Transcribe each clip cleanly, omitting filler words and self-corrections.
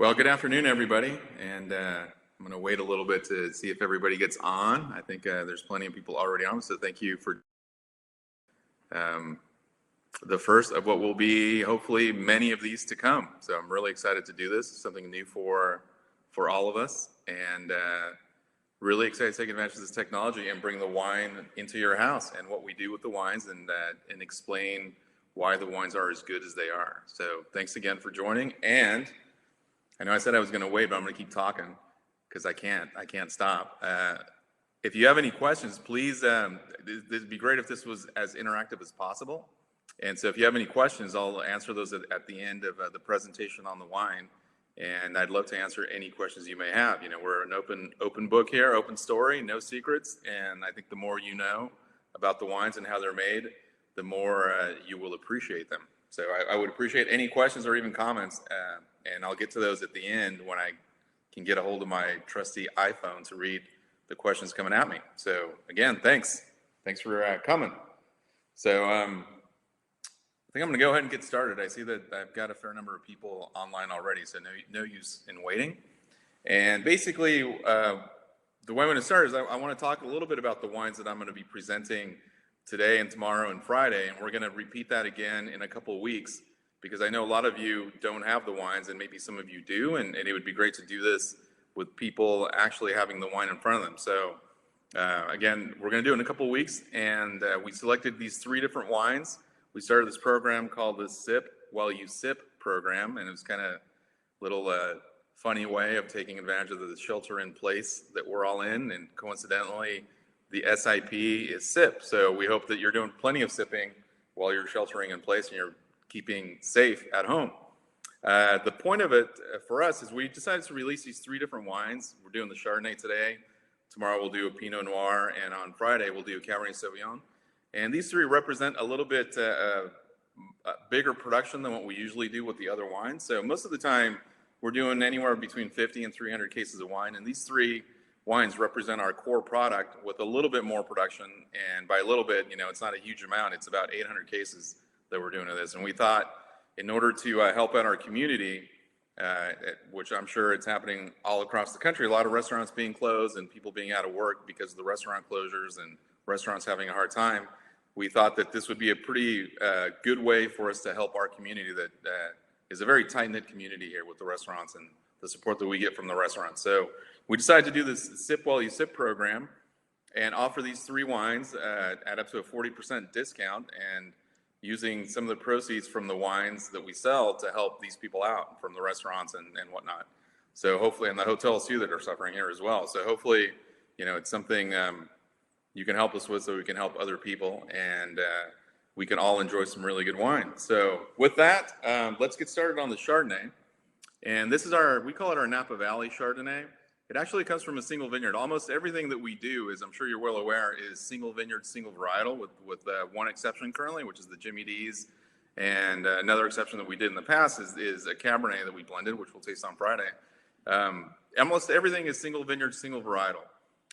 Well, good afternoon, everybody, and I'm going to wait a little bit to see if everybody gets on. I think there's plenty of people already on, so thank you for the first of what will be hopefully many of these to come. So I'm really excited to do this. It's something new for all of us, and really excited to take advantage of this technology and bring the wine into your house and what we do with the wines and explain why the wines are as good as they are. So thanks again for joining. And I know I said I was going to wait, but I'm going to keep talking because I can't stop. If you have any questions, please, it'd be great if this was as interactive as possible. And so if you have any questions, I'll answer those at the end of the presentation on the wine. And I'd love to answer any questions you may have. You know, we're an open book here, open story, no secrets. And I think the more you know about the wines and how they're made, the more you will appreciate them. So I would appreciate any questions or even comments. And I'll get to those at the end when I can get a hold of my trusty iPhone to read the questions coming at me. So again, thanks for coming. So I think I'm going to go ahead and get started. I see that I've got a fair number of people online already, so no use in waiting. And basically, the way I'm going to start is I want to talk a little bit about the wines that I'm going to be presenting today and tomorrow and Friday, and we're going to repeat that again in a couple of weeks, because I know a lot of you don't have the wines, and maybe some of you do, and it would be great to do this with people actually having the wine in front of them. So again, we're going to do it in a couple of weeks, and we selected these 3 different wines. We started this program called the Sip While You Sip program, and it was kind of a little funny way of taking advantage of the shelter in place that we're all in, and coincidentally, the SIP is SIP. So we hope that you're doing plenty of sipping while you're sheltering in place and you're keeping safe at home. The point of it for us is we decided to release these 3 different wines. We're doing the Chardonnay today. Tomorrow we'll do a Pinot Noir, and on Friday we'll do a Cabernet Sauvignon. And these 3 represent a little bit a bigger production than what we usually do with the other wines. So most of the time we're doing anywhere between 50 and 300 cases of wine, and these 3 wines represent our core product with a little bit more production. And by a little bit, you know, it's not a huge amount. It's about 800 cases that we're doing of this. And we thought, in order to help out our community, which I'm sure it's happening all across the country, a lot of restaurants being closed and people being out of work because of the restaurant closures and restaurants having a hard time, we thought that this would be a pretty good way for us to help our community that is a very tight-knit community here with the restaurants and the support that we get from the restaurants. So we decided to do this Sip While You Sip program and offer these 3 wines at up to a 40% discount, and using some of the proceeds from the wines that we sell to help these people out from the restaurants and whatnot. So hopefully, and the hotels too that are suffering here as well. So hopefully, you know, it's something you can help us with so we can help other people, and we can all enjoy some really good wine. So with that, let's get started on the Chardonnay. And this is we call it our Napa Valley Chardonnay. It actually comes from a single vineyard. Almost everything that we do, as I'm sure you're well aware, is single vineyard, single varietal, with one exception currently, which is the Jimmy D's. And another exception that we did in the past is a Cabernet that we blended, which we'll taste on Friday. Almost everything is single vineyard, single varietal.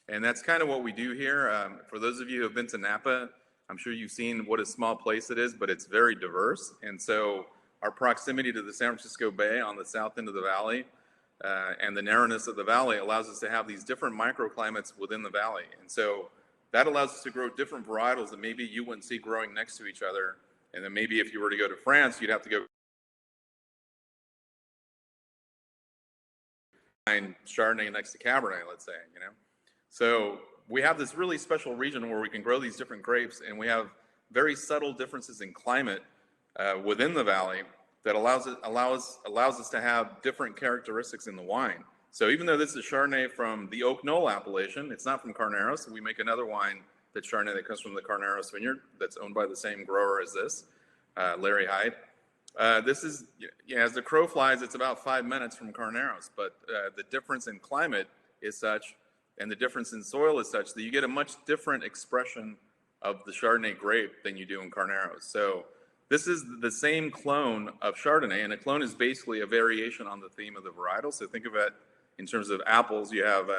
And that's kind of what we do here. For those of you who have been to Napa, I'm sure you've seen what a small place it is, but it's very diverse. And so our proximity to the San Francisco Bay on the south end of the valley and the narrowness of the valley allows us to have these different microclimates within the valley. And so that allows us to grow different varietals that maybe you wouldn't see growing next to each other. And then maybe if you were to go to France, you'd have to go find Chardonnay next to Cabernet, let's say, you know. So we have this really special region where we can grow these different grapes, and we have very subtle differences in climate within the valley that allows us to have different characteristics in the wine. So even though this is Chardonnay from the Oak Knoll appellation, it's not from Carneros. We make another wine that's Chardonnay that comes from the Carneros vineyard that's owned by the same grower as this, Larry Hyde. This is, as the crow flies, it's about 5 minutes from Carneros, but the difference in climate is such, and the difference in soil is such, that you get a much different expression of the Chardonnay grape than you do in Carneros. So this is the same clone of Chardonnay, and a clone is basically a variation on the theme of the varietal. So think of it in terms of apples. You have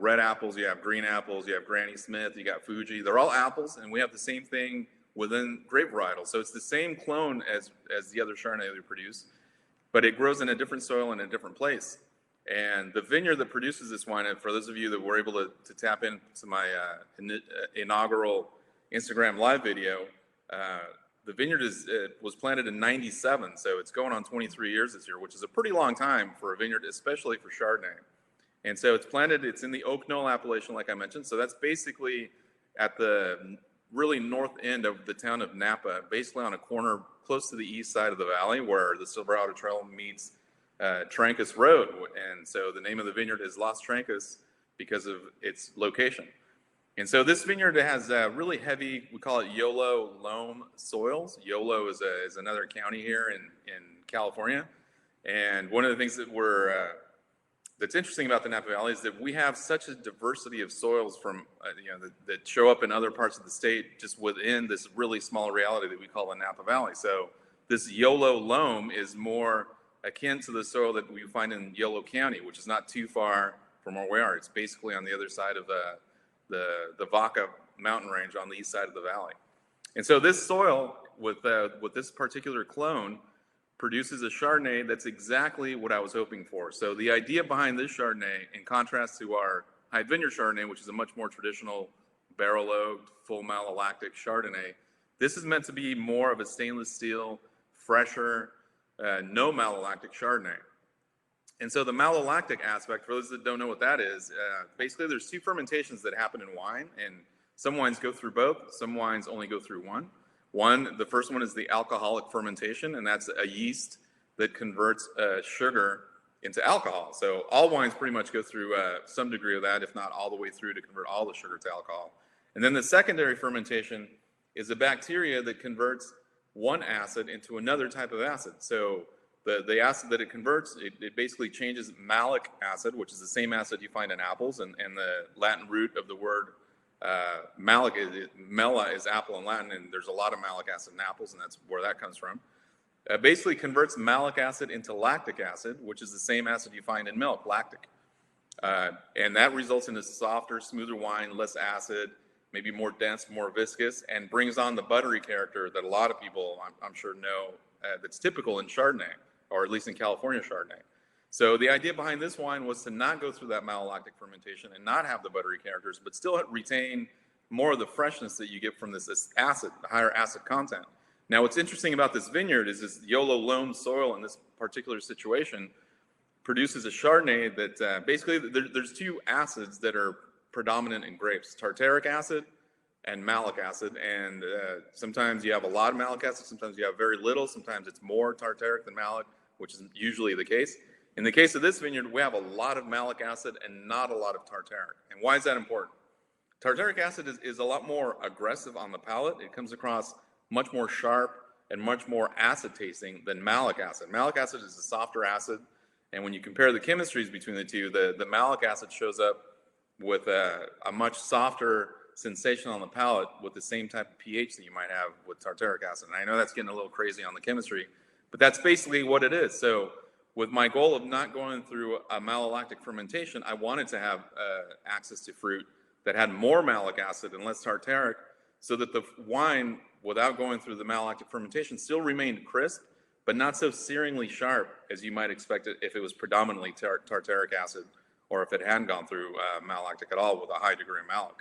red apples, you have green apples, you have Granny Smith, you got Fuji. They're all apples, and we have the same thing within grape varietals. So it's the same clone as the other Chardonnay we produce. but it grows in a different soil in a different place. And the vineyard that produces this wine, and for those of you that were able to tap into my inaugural Instagram live video, the vineyard was planted in '97, so it's going on 23 years this year, which is a pretty long time for a vineyard, especially for Chardonnay. And so it's in the Oak Knoll appellation, like I mentioned. So that's basically at the really north end of the town of Napa, basically on a corner close to the east side of the valley where the Silverado Trail meets Trancas Road. And so the name of the vineyard is Las Trancas because of its location. And so this vineyard has really heavy, we call it Yolo loam soils. Yolo is another county here in California. And one of the things that's interesting about the Napa Valley is that we have such a diversity of soils from, that show up in other parts of the state just within this really small reality that we call the Napa Valley. So this Yolo loam is more akin to the soil that we find in Yolo County, which is not too far from where we are. It's basically on the other side of the Vaca mountain range on the east side of the valley. And so this soil with this particular clone produces a Chardonnay that's exactly what I was hoping for. So the idea behind this Chardonnay, in contrast to our high vineyard Chardonnay, which is a much more traditional barrel-oaked, full malolactic Chardonnay, this is meant to be more of a stainless steel, fresher, no malolactic Chardonnay. And so the malolactic aspect, for those that don't know what that is, basically there's two fermentations that happen in wine, and some wines go through both, some wines only go through one. The first one is the alcoholic fermentation, and that's a yeast that converts sugar into alcohol. So all wines pretty much go through some degree of that, if not all the way through, to convert all the sugar to alcohol. And then the secondary fermentation is a bacteria that converts one acid into another type of acid. So the acid that it converts, it basically changes malic acid, which is the same acid you find in apples, and the Latin root of the word malic, mela is apple in Latin, and there's a lot of malic acid in apples, and that's where that comes from. Basically converts malic acid into lactic acid, which is the same acid you find in milk, lactic. And that results in a softer, smoother wine, less acid, maybe more dense, more viscous, and brings on the buttery character that a lot of people, I'm sure, know that's typical in Chardonnay, or at least in California Chardonnay. So the idea behind this wine was to not go through that malolactic fermentation and not have the buttery characters, but still retain more of the freshness that you get from this acid, the higher acid content. Now, what's interesting about this vineyard is this Yolo loam soil in this particular situation produces a Chardonnay that basically there's two acids that are predominant in grapes, tartaric acid and malic acid. And sometimes you have a lot of malic acid, sometimes you have very little, sometimes it's more tartaric than malic, which is usually the case. In the case of this vineyard, we have a lot of malic acid and not a lot of tartaric. And why is that important? Tartaric acid is a lot more aggressive on the palate. It comes across much more sharp and much more acid tasting than malic acid. Malic acid is a softer acid, and when you compare the chemistries between the two, the malic acid shows up with a much softer sensation on the palate with the same type of pH that you might have with tartaric acid. And I know that's getting a little crazy on the chemistry, but that's basically what it is. So with my goal of not going through a malolactic fermentation, I wanted to have access to fruit that had more malic acid and less tartaric, so that the wine, without going through the malolactic fermentation, still remained crisp, but not so searingly sharp as you might expect it if it was predominantly tartaric acid, or if it hadn't gone through malolactic at all with a high degree of malic.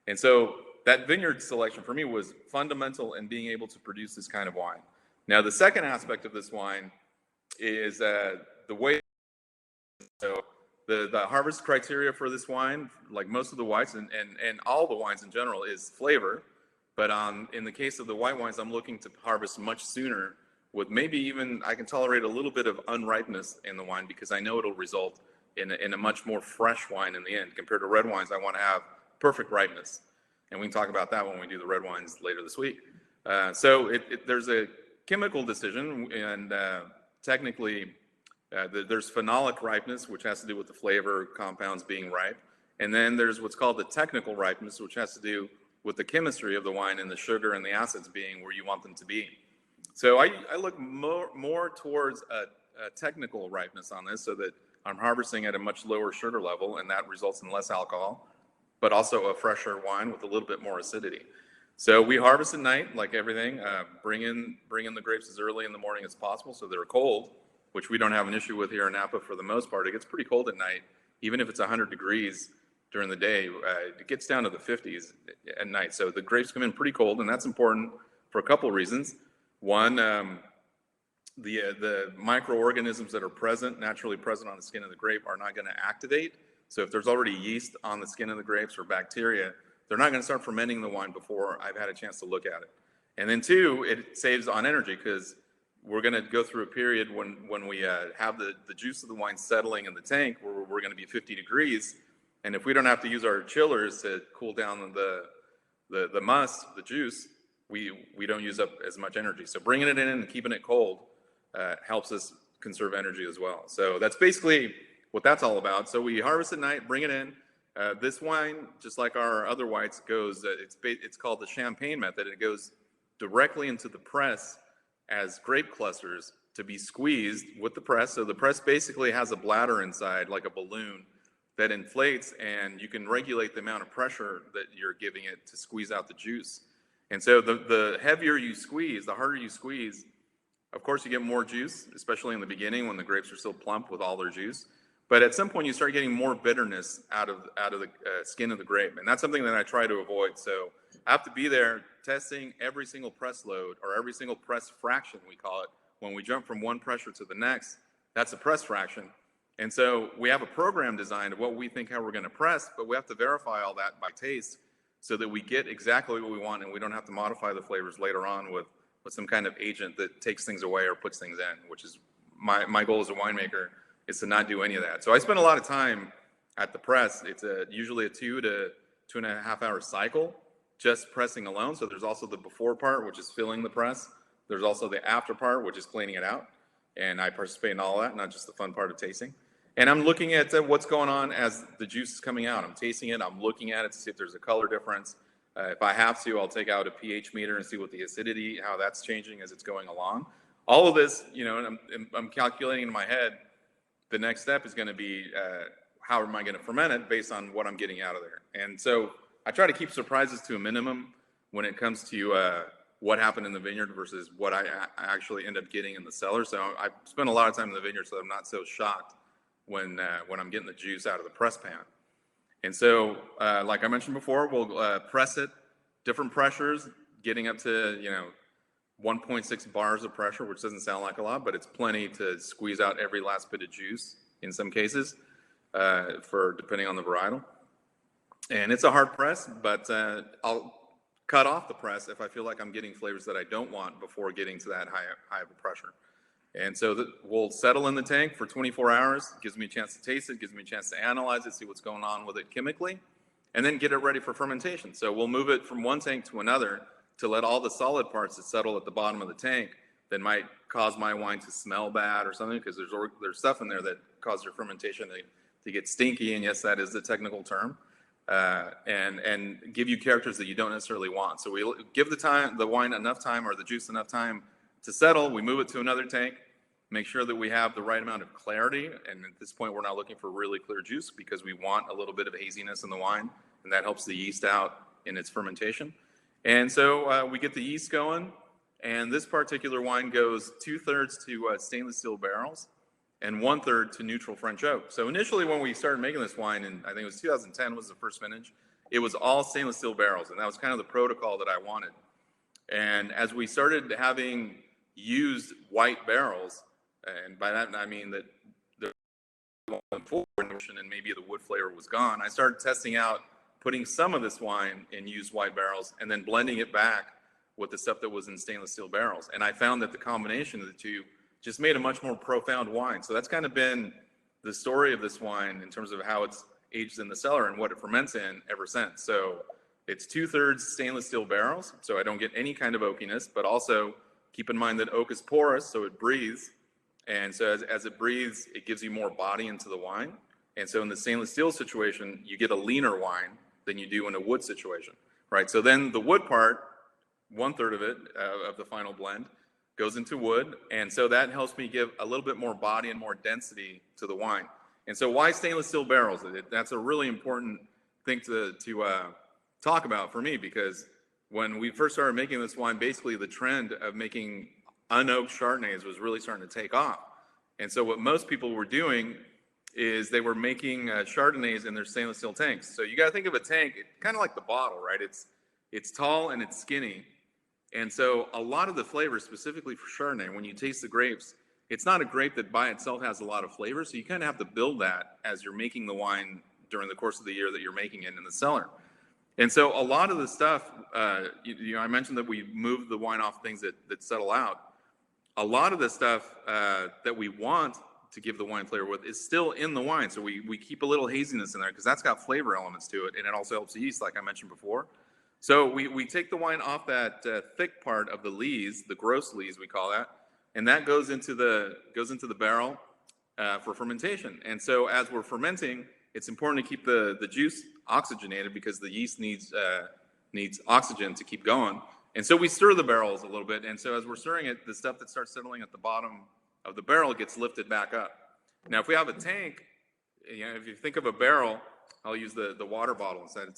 And so that vineyard selection for me was fundamental in being able to produce this kind of wine. Now, the second aspect of this wine is the way. So the harvest criteria for this wine, like most of the whites and all the wines in general, is flavor. But in the case of the white wines, I'm looking to harvest much sooner, with maybe even I can tolerate a little bit of unripeness in the wine, because I know it'll result in a much more fresh wine in the end. Compared to red wines, I want to have perfect ripeness. And we can talk about that when we do the red wines later this week. So there's a chemical decision, and technically there's phenolic ripeness, which has to do with the flavor compounds being ripe. And then there's what's called the technical ripeness, which has to do with the chemistry of the wine and the sugar and the acids being where you want them to be. So I look more towards a technical ripeness on this, so that I'm harvesting at a much lower sugar level, and that results in less alcohol, but also a fresher wine with a little bit more acidity. So we harvest at night, like everything. Bring in the grapes as early in the morning as possible, so they're cold. which we don't have an issue with here in Napa for the most part. It gets pretty cold at night, even if it's 100 degrees during the day. It gets down to the 50s at night. So the grapes come in pretty cold, and that's important for a couple of reasons. One, the microorganisms that are naturally present on the skin of the grape are not going to activate. So if there's already yeast on the skin of the grapes or bacteria, they're not going to start fermenting the wine before I've had a chance to look at it. And then two, it saves on energy because we're going to go through a period when we have the juice of the wine settling in the tank where we're going to be 50 degrees. And if we don't have to use our chillers to cool down the must, the juice, we don't use up as much energy. So bringing it in and keeping it cold helps us conserve energy as well. So that's basically what that's all about. So we harvest at night, bring it in. This wine, just like our other whites, goes. It's called the champagne method. It goes directly into the press as grape clusters to be squeezed with the press. So the press basically has a bladder inside, like a balloon, that inflates, and you can regulate the amount of pressure that you're giving it to squeeze out the juice. And so the heavier you squeeze, the harder you squeeze, of course you get more juice, especially in the beginning when the grapes are still plump with all their juice. But at some point you start getting more bitterness out of the skin of the grape. And that's something that I try to avoid. So I have to be there testing every single press load, or every single press fraction, we call it. When we jump from one pressure to the next, that's a press fraction. And so we have a program designed of what we think how we're going to press, but we have to verify all that by taste so that we get exactly what we want, and we don't have to modify the flavors later on with some kind of agent that takes things away or puts things in, which is my goal as a winemaker, is to not do any of that. So I spend a lot of time at the press. It's usually a 2 to 2.5 hour cycle just pressing alone. So there's also the before part, which is filling the press. There's also the after part, which is cleaning it out. And I participate in all that, not just the fun part of tasting. And I'm looking at what's going on as the juice is coming out. I'm tasting it. I'm looking at it to see if there's a color difference. If I have to, I'll take out a pH meter and see what the acidity, how that's changing as it's going along. All of this, and I'm calculating in my head. The next step is going to be how am I going to ferment it based on what I'm getting out of there. And so I try to keep surprises to a minimum when it comes to what happened in the vineyard versus what I actually end up getting in the cellar. So I spend a lot of time in the vineyard, so I'm not so shocked when I'm getting the juice out of the press pan. And so, like I mentioned before, we'll press it, different pressures, getting up to 1.6 bars of pressure, which doesn't sound like a lot, but it's plenty to squeeze out every last bit of juice in some cases, for depending on the varietal. And it's a hard press, but I'll cut off the press if I feel like I'm getting flavors that I don't want before getting to that high of a pressure. And so we'll settle in the tank for 24 hours. It gives me a chance to taste it, gives me a chance to analyze it, see what's going on with it chemically, and then get it ready for fermentation. So we'll move it from one tank to another to let all the solid parts that settle at the bottom of the tank that might cause my wine to smell bad or something, because there's stuff in there that causes your fermentation to get stinky, and yes, that is the technical term, and give you characters that you don't necessarily want. So we give the wine enough time, or the juice enough time to settle. We move it to another tank, make sure that we have the right amount of clarity, and at this point we're not looking for really clear juice because we want a little bit of haziness in the wine, and that helps the yeast out in its fermentation. And so we get the yeast going, and this particular wine goes 2/3 to stainless steel barrels and 1/3 to neutral French oak. So initially when we started making this wine, and I think it was 2010 was the first vintage, it was all stainless steel barrels, and that was kind of the protocol that I wanted. And as we started having used white barrels, and by that I mean that the and maybe the wood flavor was gone, I started testing out putting some of this wine in used white barrels and then blending it back with the stuff that was in stainless steel barrels. And I found that the combination of the two just made a much more profound wine. So that's kind of been the story of this wine in terms of how it's aged in the cellar and what it ferments in ever since. So it's 2/3 stainless steel barrels, so I don't get any kind of oakiness, but also keep in mind that oak is porous, so it breathes. And so as it breathes, it gives you more body into the wine. And so in the stainless steel situation, you get a leaner wine than you do in a wood situation, right? So then the wood part, 1/3 of it, of the final blend, goes into wood. And so that helps me give a little bit more body and more density to the wine. And so why stainless steel barrels? That's a really important thing to talk about for me, because when we first started making this wine, basically the trend of making unoaked Chardonnays was really starting to take off. And so what most people were doing is they were making Chardonnays in their stainless steel tanks. So you got to think of a tank kind of like the bottle, right? It's tall and it's skinny. And so a lot of the flavors, specifically for Chardonnay, when you taste the grapes, it's not a grape that by itself has a lot of flavor. So you kind of have to build that as you're making the wine during the course of the year that you're making it in the cellar. And so a lot of the stuff, I mentioned that we move the wine off things that settle out. A lot of the stuff that we want to give the wine flavor with is still in the wine. So we keep a little haziness in there because that's got flavor elements to it. And it also helps the yeast, like I mentioned before. So we take the wine off that thick part of the lees, the gross lees we call that, and that goes into the barrel for fermentation. And so as we're fermenting, it's important to keep the juice oxygenated because the yeast needs oxygen to keep going. And so we stir the barrels a little bit. And so as we're stirring it, the stuff that starts settling at the bottom of the barrel gets lifted back up. Now, if we have a tank, if you think of a barrel, I'll use the water bottle instead.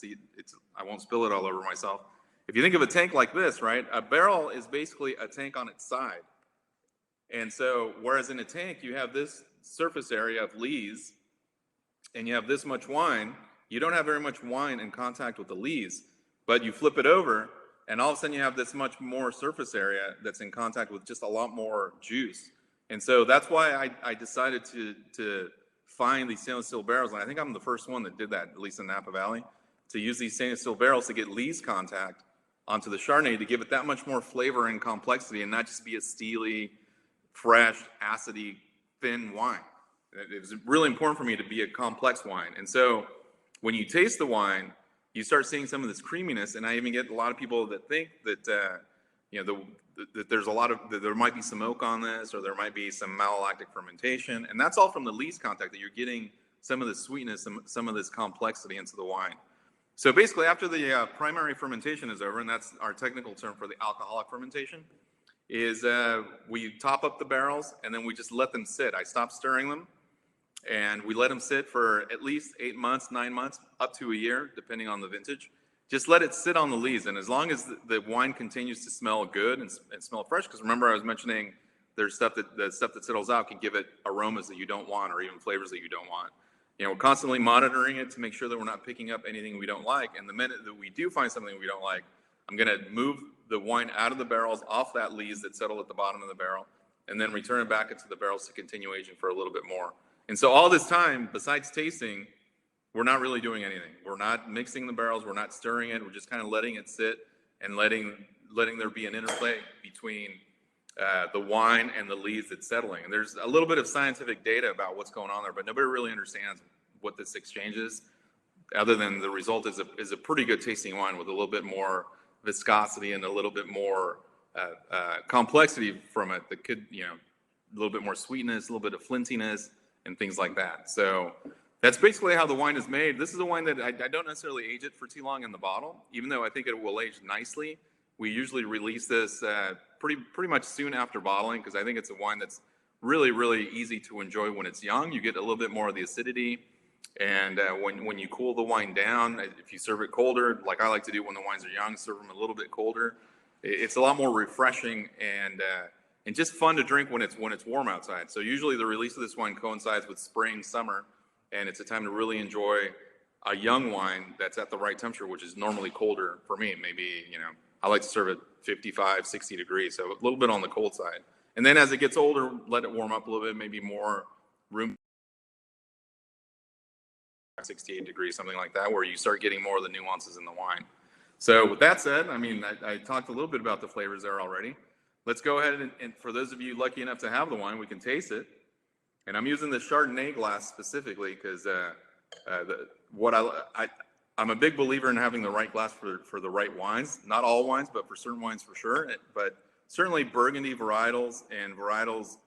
I won't spill it all over myself. If you think of a tank like this, right, a barrel is basically a tank on its side. And so whereas in a tank, you have this surface area of lees, and you have this much wine, you don't have very much wine in contact with the lees, but you flip it over, and all of a sudden you have this much more surface area that's in contact with just a lot more juice. And so that's why I decided to find these stainless steel barrels, and I think I'm the first one that did that, at least in Napa Valley, to use these stainless steel barrels to get lees contact onto the Chardonnay to give it that much more flavor and complexity and not just be a steely, fresh, acidy, thin wine. It was really important for me to be a complex wine. And so when you taste the wine, you start seeing some of this creaminess. And I even get a lot of people that think that, that there might be some oak on this, or there might be some malolactic fermentation. And that's all from the lees contact, that you're getting some of the sweetness, some of this complexity into the wine. So basically, after the primary fermentation is over, and that's our technical term for the alcoholic fermentation, is we top up the barrels and then we just let them sit. I stop stirring them, and we let them sit for at least 8 months, 9 months, up to a year, depending on the vintage. Just let it sit on the lees, and as long as the wine continues to smell good and smell fresh, because remember I was mentioning there's the stuff that settles out can give it aromas that you don't want, or even flavors that you don't want. We're constantly monitoring it to make sure that we're not picking up anything we don't like. And the minute that we do find something we don't like, I'm going to move the wine out of the barrels, off that lees that settle at the bottom of the barrel, and then return it back into the barrels to continue aging for a little bit more. And so all this time, besides tasting, we're not really doing anything. We're not mixing the barrels. We're not stirring it. We're just kind of letting it sit and letting there be an interplay between the wine and the lees that's settling. And there's a little bit of scientific data about what's going on there, but nobody really understands what this exchange is, other than the result is a pretty good tasting wine with a little bit more viscosity and a little bit more complexity from it that could, a little bit more sweetness, a little bit of flintiness, and things like that. So that's basically how the wine is made. This is a wine that I don't necessarily age it for too long in the bottle, even though I think it will age nicely. We usually release this pretty much soon after bottling, because I think it's a wine that's really, really easy to enjoy when it's young. You get a little bit more of the acidity. And when you cool the wine down, if you serve it colder, like I like to do when the wines are young, serve them a little bit colder. It's a lot more refreshing and just fun to drink when it's warm outside. So usually the release of this wine coincides with spring, summer, and it's a time to really enjoy a young wine that's at the right temperature, which is normally colder for me. Maybe, I like to serve it 55, 60 degrees, so a little bit on the cold side. And then as it gets older, let it warm up a little bit, maybe more room, 68 degrees, something like that, where you start getting more of the nuances in the wine. So with that said, I talked a little bit about the flavors there already. Let's go ahead and for those of you lucky enough to have the wine, we can taste it. And I'm using the Chardonnay glass specifically because I'm a big believer in having the right glass for the right wines. Not all wines, but for certain wines for sure. But certainly Burgundy varietals and varietals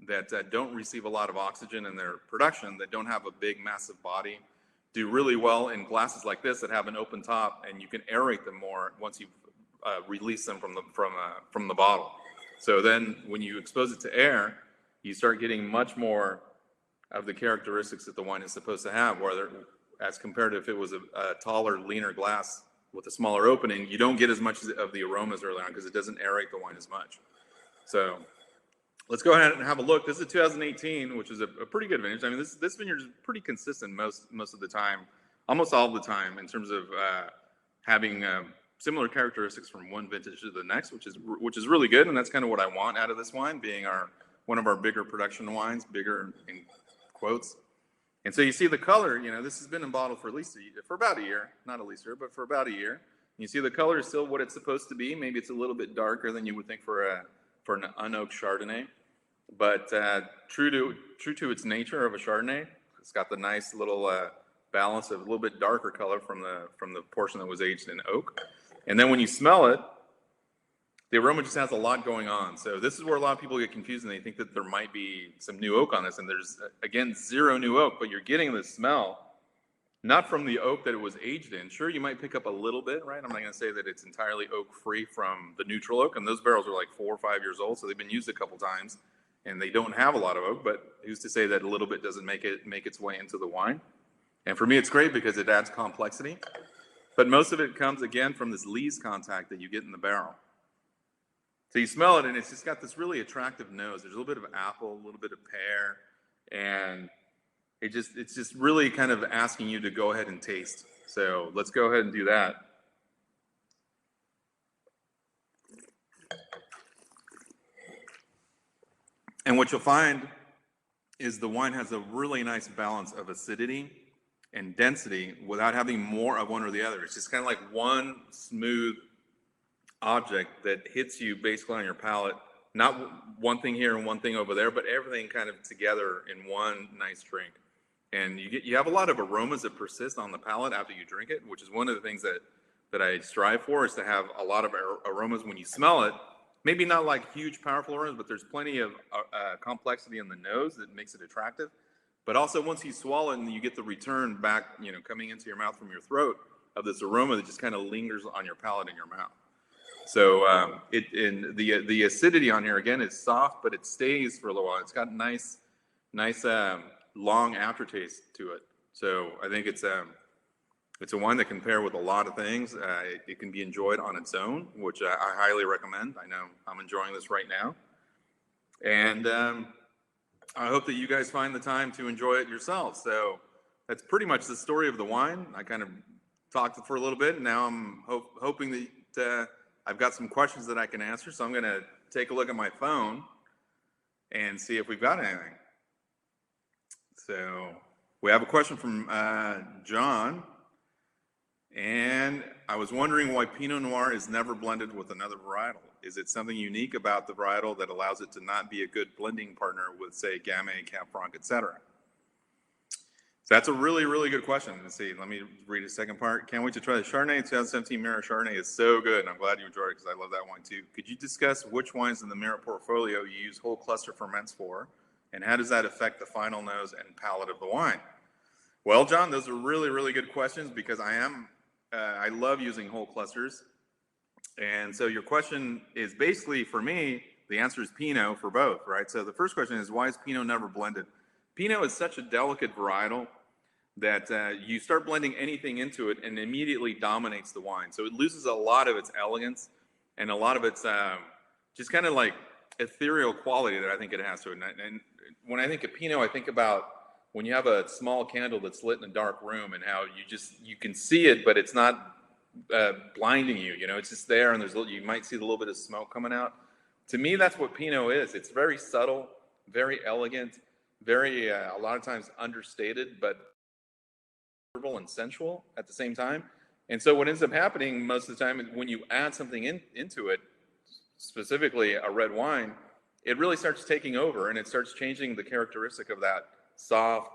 that don't receive a lot of oxygen in their production, that don't have a big, massive body, do really well in glasses like this that have an open top, and you can aerate them more once you release them from the bottle. So then when you expose it to air, you start getting much more of the characteristics that the wine is supposed to have, as compared to if it was a taller, leaner glass with a smaller opening, you don't get as much of the aromas early on because it doesn't aerate the wine as much. So let's go ahead and have a look. This is 2018, which is a pretty good vintage. I mean, this vineyard is pretty consistent most of the time, almost all the time, in terms of having similar characteristics from one vintage to the next, which is really good. And that's kind of what I want out of this wine, being one of our bigger production wines, bigger in quotes. And so you see the color. You know, this has been in bottle for for about a year, not at least a year, but for about a year. You see the color is still what it's supposed to be. Maybe it's a little bit darker than you would think for an unoaked Chardonnay. But true to its nature of a Chardonnay, it's got the nice little balance of a little bit darker color from the portion that was aged in oak. And then when you smell it, the aroma just has a lot going on. So this is where a lot of people get confused and they think that there might be some new oak on this. And there's, again, zero new oak, but you're getting the smell, not from the oak that it was aged in. Sure, you might pick up a little bit, right? I'm not going to say that it's entirely oak-free from the neutral oak. And those barrels are like 4 or 5 years old, so they've been used a couple times. And they don't have a lot of oak, but who's to say that a little bit doesn't make its way into the wine? And for me, it's great because it adds complexity. But most of it comes, again, from this lees contact that you get in the barrel. So you smell it, and it's just got this really attractive nose. There's a little bit of apple, a little bit of pear, and it's just really kind of asking you to go ahead and taste. So let's go ahead and do that. And what you'll find is the wine has a really nice balance of acidity and density without having more of one or the other. It's just kind of like one smooth object that hits you basically on your palate. Not one thing here and one thing over there, but everything kind of together in one nice drink. And you have a lot of aromas that persist on the palate after you drink it, which is one of the things that I strive for, is to have a lot of aromas when you smell it. Maybe not like huge, powerful aromas, but there's plenty of complexity in the nose that makes it attractive. But also once you swallow it and you get the return back, you know, coming into your mouth from your throat of this aroma that just kind of lingers on your palate and your mouth. So the acidity on here, again, is soft, but it stays for a little while. It's got nice long aftertaste to it. So I think it's a wine that can pair with a lot of things. It can be enjoyed on its own, which I highly recommend. I know I'm enjoying this right now. And I hope that you guys find the time to enjoy it yourselves. So that's pretty much the story of the wine. I kind of talked for a little bit, and now I'm hoping that I've got some questions that I can answer. So I'm going to take a look at my phone and see if we've got anything. So we have a question from John. And I was wondering why Pinot Noir is never blended with another varietal. Is it something unique about the varietal that allows it to not be a good blending partner with, say, Gamay, Cab Franc, etc.? So that's a really, really good question. Let's see. Let me read the second part. Can't wait to try the Chardonnay. 2017 Mira Chardonnay is so good. And I'm glad you enjoyed it because I love that wine too. Could you discuss which wines in the Mira portfolio you use whole cluster ferments for? And how does that affect the final nose and palate of the wine? Well, John, those are really, really good questions because I love using whole clusters. And so your question is basically, for me, the answer is Pinot for both, right? So the first question is, why is Pinot never blended? Pinot is such a delicate varietal that you start blending anything into it and immediately dominates the wine. So it loses a lot of its elegance and a lot of its just kind of like ethereal quality that I think it has to it. And when I think of Pinot, I think about when you have a small candle that's lit in a dark room and how you can see it, but it's not blinding you. You know, it's just there, and you might see a little bit of smoke coming out. To me, that's what Pinot is. It's very subtle, very elegant, very a lot of times understated, but and sensual at the same time. And so what ends up happening most of the time is when you add something into it, specifically a red wine, it really starts taking over and it starts changing the characteristic of that soft,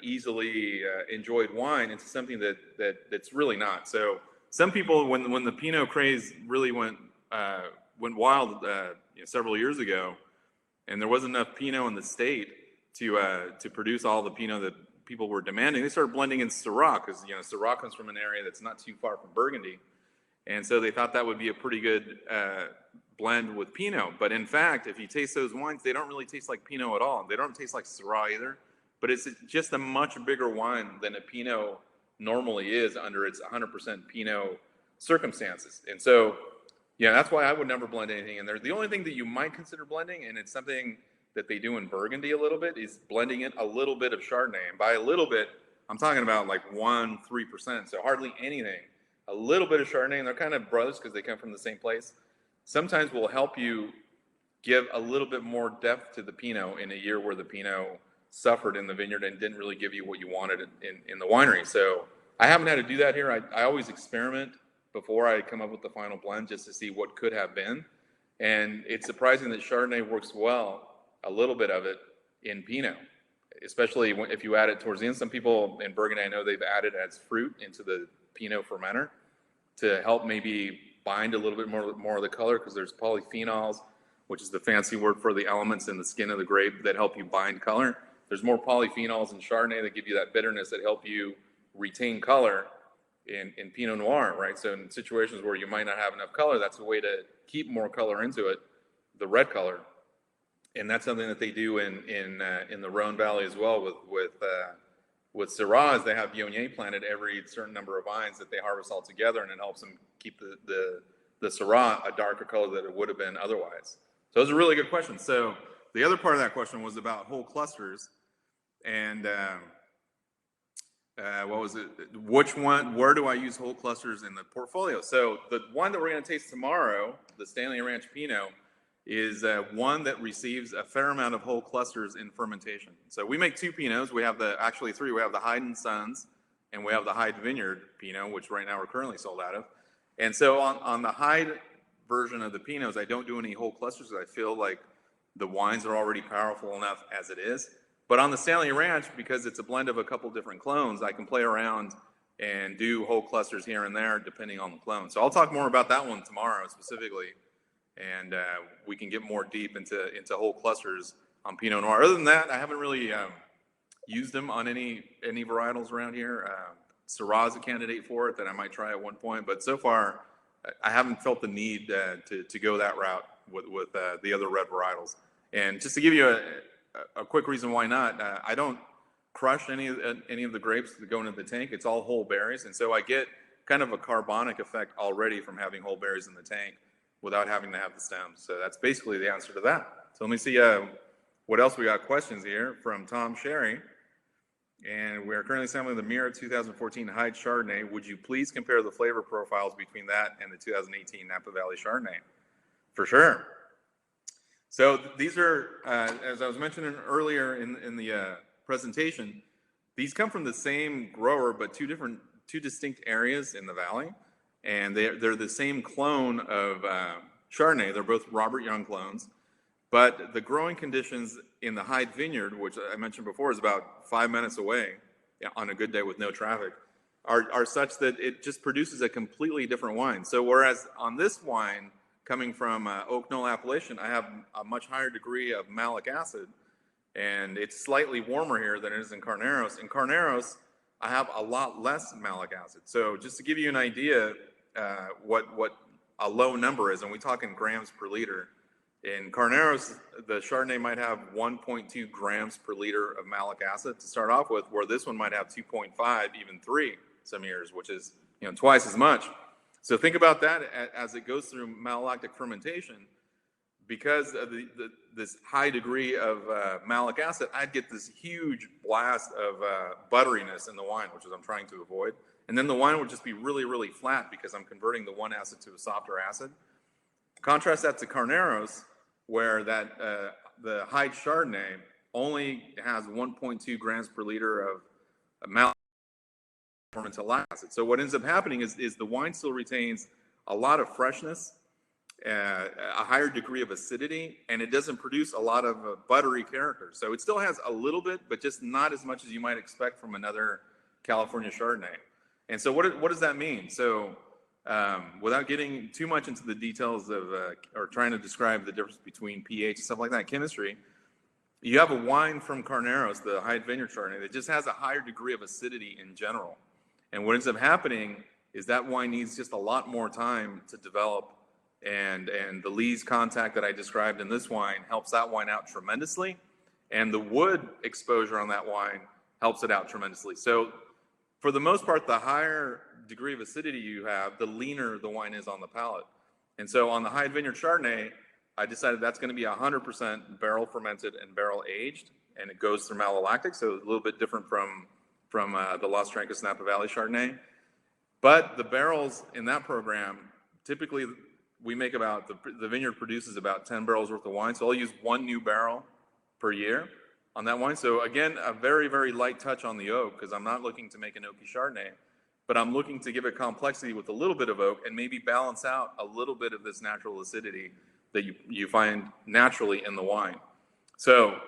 easily enjoyed wine into something that's really not. So some people, when the Pinot craze really went wild several years ago, and there wasn't enough Pinot in the state to produce all the Pinot that people were demanding, they started blending in Syrah because Syrah comes from an area that's not too far from Burgundy, and so they thought that would be a pretty good blend with Pinot. But in fact, if you taste those wines, they don't really taste like Pinot at all. They don't taste like Syrah either. But it's just a much bigger wine than a Pinot normally is under its 100% Pinot circumstances. And so Yeah, that's why I would never blend anything in there. The only thing that you might consider blending, and it's something that they do in Burgundy a little bit, is blending in a little bit of Chardonnay. And by a little bit, I'm talking about like 1-3%, so hardly anything. A little bit of Chardonnay, and they're kind of brothers because they come from the same place. Sometimes will help you give a little bit more depth to the Pinot in a year where the Pinot suffered in the vineyard and didn't really give you what you wanted in the winery. So I haven't had to do that here. I always experiment before I come up with the final blend just to see what could have been. And it's surprising that Chardonnay works well, a little bit of it, in Pinot, especially if you add it towards the end. Some people in Burgundy, I know they've added as fruit into the Pinot fermenter to help maybe bind a little bit more of the color, because there's polyphenols, which is the fancy word for the elements in the skin of the grape that help you bind color. There's more polyphenols in Chardonnay that give you that bitterness that help you retain color in Pinot Noir, right? So in situations where you might not have enough color, that's a way to keep more color into it, the red color. And that's something that they do in the Rhone Valley as well with Syrahs. They have Viognier planted every certain number of vines that they harvest all together, and it helps them keep the Syrah a darker color than it would have been otherwise. So it was a really good question. So the other part of that question was about whole clusters, and what was it? Which one? Where do I use whole clusters in the portfolio? So the one that we're going to taste tomorrow, the Stanley Ranch Pinot, is one that receives a fair amount of whole clusters in fermentation. So we make two Pinots. We have actually three. We have the Hyde & Sons, and we have the Hyde Vineyard Pinot, which right now we're currently sold out of. And so on the Hyde version of the Pinots, I don't do any whole clusters because I feel like the wines are already powerful enough as it is. But on the Stanley Ranch, because it's a blend of a couple different clones, I can play around and do whole clusters here and there depending on the clone. So I'll talk more about that one tomorrow specifically, and we can get more deep into whole clusters on Pinot Noir. Other than that, I haven't really used them on any varietals around here. Syrah is a candidate for it that I might try at one point, but so far I haven't felt the need to go that route with the other red varietals. And just to give you a quick reason why not, I don't crush any of the grapes that go into the tank. It's all whole berries, and so I get kind of a carbonic effect already from having whole berries in the tank without having to have the stems. So that's basically the answer to that. So let me see what else we got questions here from Tom Sherry. And we are currently sampling the Mira 2014 Hyde Chardonnay. Would you please compare the flavor profiles between that and the 2018 Napa Valley Chardonnay? For sure. So these are, as I was mentioning earlier in the presentation, these come from the same grower, but two distinct areas in the valley. And they're the same clone of Chardonnay. They're both Robert Young clones. But the growing conditions in the Hyde Vineyard, which I mentioned before is about 5 minutes away on a good day with no traffic, are such that it just produces a completely different wine. So whereas on this wine, coming from Oak Knoll appellation, I have a much higher degree of malic acid, and it's slightly warmer here than it is in Carneros. In Carneros, I have a lot less malic acid. So just to give you an idea what a low number is, and we're talking grams per liter, in Carneros, the Chardonnay might have 1.2 grams per liter of malic acid to start off with, where this one might have 2.5, even 3 some years, which is twice as much. So think about that as it goes through malolactic fermentation. Because of this high degree of malic acid, I'd get this huge blast of butteriness in the wine, which is I'm trying to avoid. And then the wine would just be really, really flat because I'm converting the one acid to a softer acid. Contrast that to Carneros, where the Hyde Chardonnay only has 1.2 grams per liter of malic fermented acid. So what ends up happening is the wine still retains a lot of freshness, a higher degree of acidity, and it doesn't produce a lot of buttery character. So it still has a little bit, but just not as much as you might expect from another California Chardonnay. And so what does that mean? So without getting too much into the details of or trying to describe the difference between pH and stuff like that, chemistry, you have a wine from Carneros, the Hyde Vineyard Chardonnay, that just has a higher degree of acidity in general. And what ends up happening is that wine needs just a lot more time to develop, and the lees contact that I described in this wine helps that wine out tremendously, and the wood exposure on that wine helps it out tremendously. So for the most part, the higher degree of acidity you have, the leaner the wine is on the palate. And so on the Hyde Vineyard Chardonnay, I decided that's going to be 100% barrel fermented and barrel aged, and it goes through malolactic, so a little bit different from the Las Trancas Napa Valley Chardonnay. But the barrels in that program, typically we make about, the vineyard produces about 10 barrels worth of wine, so I'll use one new barrel per year on that wine. So again, a very, very light touch on the oak, because I'm not looking to make an oaky Chardonnay, but I'm looking to give it complexity with a little bit of oak and maybe balance out a little bit of this natural acidity that you find naturally in the wine. So